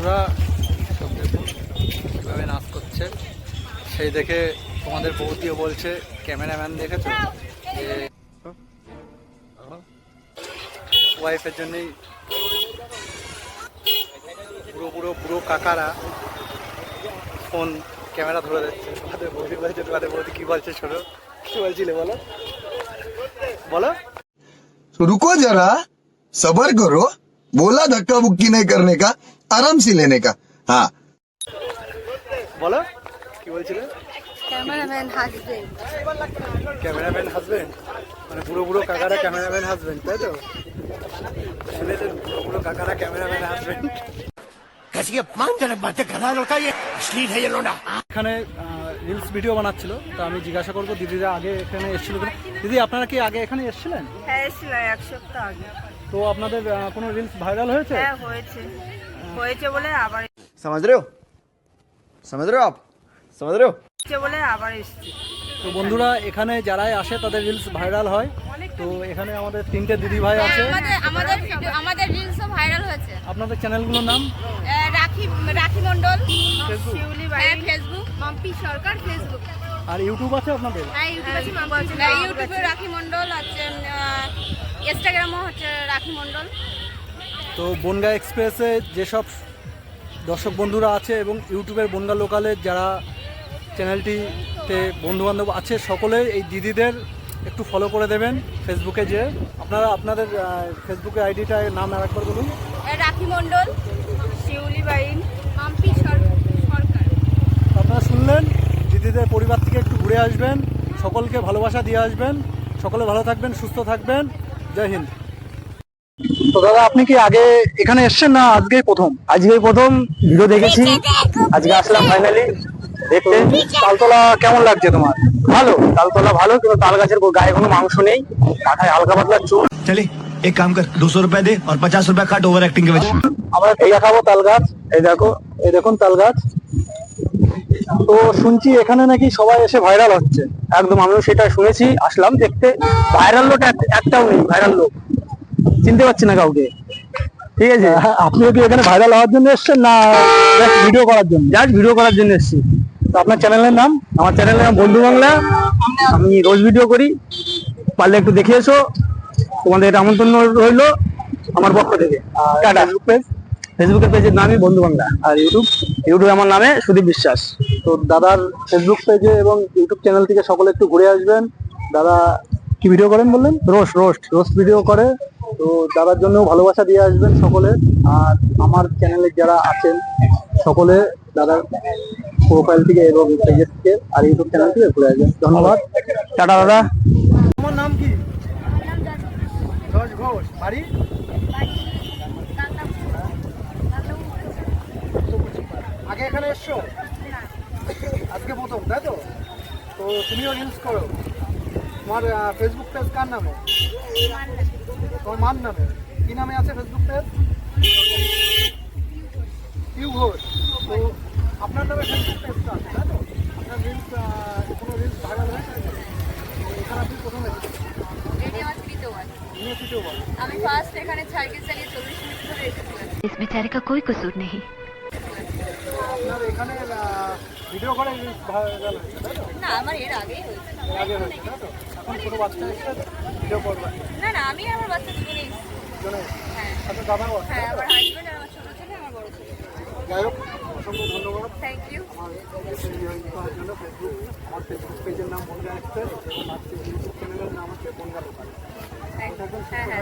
বন্ধুরা সব দেখুন কীভাবে নাচ করছে, সেই দেখে তোমাদের বৌদিও বলছে ক্যামেরাম্যান দেখেছো যে ওয়াইফের জন্যই পুরো পুরো পুরো কাকারা ফোন ক্যামেরা ধরে দিচ্ছে। তোমাদের বৌদি বলছে, তোমাদের বৌদি কি বলছে শোনো, কি বলছিলে বলো বলো। रुको जरा सबर करो, बोला धक्का बुक्की नहीं करने का, आराम से लेने का। हाँ বলো কি বলছিলে। Cameraman husband. ক্যামেরাম্যান হাজবেন্ড মানে পুরো পুরো কাকারা ক্যামেরাম্যান হাজবেন্ড, তাই তো? শুনেছেন, পুরো পুরো কাকারা ক্যামেরাম্যান হাজবেন্ড। এখানে রিলস ভিডিও বানাচ্ছিল, তো আমি জিজ্ঞাসা করবো দিদিরা আগে এখানে এসেছিল কিনা। দিদি আপনারা কি আগে এখানে এসেছিলেন? হ্যাঁ এসেছিলাম 1 সপ্তাহ আগে। তো আপনাদের কোনো রিলস ভাইরাল হয়েছে? হ্যাঁ হয়েছে বলে আবার समझ रहे हो आप समझ रहे हो বলে আবার এসেছি। তো বন্ধুরা এখানে যারাই আসে তাদের রিলস ভাইরাল হয়। তো এখানে আমাদের 3টে দিদি ভাই আছে। আমাদের রিলসও ভাইরাল হয়েছে। আপনাদের চ্যানেলগুলোর নাম? রাখি মন্ডল, শিউলি বাই, ফেসবুক মাম্পি সরকার ফেসবুক, আর ইউটিউব আছে আপনাদের? ইউটিউবে রাখি মন্ডল আছে, ইনস্টাগ্রামও হচ্ছে রাখি মন্ডল। তো বনগা এক্সপ্রেসে যেসব দর্শক বন্ধুরা আছে এবং ইউটিউবের বনগা লোকালের যারা চ্যানেলটিতে বন্ধুবান্ধব আছে, সকলে এই দিদিদের একটু ফলো করে দেবেন ফেসবুকে। যে আপনারা আপনাদের ফেসবুকে আইডিটা নাম আরেকবার বলুন। রাখি মন্ডল, শিউলি বাই, মাম্পি সরকার। আপনারা শুনলেন, দিদিদের পরিবার থেকে একটু ঘুরে আসবেন, সকলকে ভালোবাসা দিয়ে আসবেন। সকলে ভালো থাকবেন, সুস্থ থাকবেন। জয় হিন্দ। তো দাদা আপনি কি আগে এখানে এসেছেন না আজকেই প্রথম? আজকেই প্রথম ভিডিও দেখেছি, আজকে আসলাম ফাইনালি দেখতে। তালতলা কেমন লাগছে তোমার? ভালো, তালতলা ভালো, কিন্তু তাল গাছের গায়ে কোনো মাংস নেই, মাথায় হালকা পাতলা চুল। चले एक काम कर 200 रुपए दे और 50 रुपए काट ओवर एक्टिंग के वजह। আমরা এই দেখাবো তাল গাছ, এই দেখো, এই দেখুন তাল গাছ। তো শুনছি এখানে নাকি সবাই এসে ভাইরাল হচ্ছে। একদম আমিও সেটা শুনেছি, আসলাম দেখতে। ভাইরাল লোক একটাও নেই, ভাইরাল লোক চিনতে পারছি না কাউকে। ঠিক আছে, আপনিও কি এখানে ভাইরাল হওয়ার জন্য এসেছেন না ভিডিও করার জন্য? জাস্ট ভিডিও করার জন্য এসেছি। তো আপনার চ্যানেলের নাম? আমার চ্যানেলের নাম বন্ধু বাংলা, আমি রোজ ভিডিও করি, পারলে একটু দেখে এসো। তোমাদের এটা আমন্ত্রণ রইলো আমার পক্ষ থেকে। টাটা। ফেসবুকের পেজের নামই বন্ধু বাংলা, আর ইউটিউবে আমার নামে সুদীপ বিশ্বাস। তো দাদার ফেসবুক পেজে এবং ইউটিউব চ্যানেল থেকে সকলে একটু ঘুরে আসবেন। দাদা কি ভিডিও করেন বললেন? রোস্ট ভিডিও করে। তো দাদার জন্য ভালোবাসা দিয়ে আসবেন সকলে। আর আমার চ্যানেলে যারা আছেন সকলে দাদার প্রোফাইল থেকে এবং পেজের থেকে আর ইউটিউব চ্যানেল থেকে ঘুরে আসবেন। ধন্যবাদ, টাটা দাদা। তোমার নাম কি? জর্জ ঘোষ। বাড়ি? আগে এখানে এসছো? আজকে প্রথম, তাই তো? তো তুমিও রিলস করো। তোমার ফেসবুক পেজ কার নামে? তোমার মার নামে? কি নামে আছে ফেসবুক পেজ? পিউ ঘোষ। তো আপনার নামে ফেসবুক পেজটা আছে, তাই তো? আপনার রিলস, কোনো রিলস ভাইরাল হয়েছে? এখানে আপনি প্রথম এসেছেন? আমি ফার্স্ট এখানে সাইকেল চালিয়ে 40 মিনিট ধরে এসেছিলাম। इस बेचारे का कोई कसूर नहीं। আপনার এখানে ভিডিও করে রিলস ভাইরাল হয়েছে, তাই তো? না, আমার এর আগেই হয়েছে। এর আগে হয়েছে, তাই তো? এখন কোনো বাচ্চা এসে ভিডিও করবেন? না আমি আমার বাচ্চা দুজনেই। হ্যাঁ আপনার দাদাও আছে? হ্যাঁ, আমার হাজবেন্ড আর আমার ছোট ছেলে, আমার বড় ছেলে। যাই হোক, অসংখ্য ধন্যবাদ। Thank you. আমার জন্য আমার ফেসবুক পেজের নাম বনগা এক্সপ্রেস, আর ইউটিউব চ্যানেলের নাম হচ্ছে বনগা লোকাল। হ্যাঁ।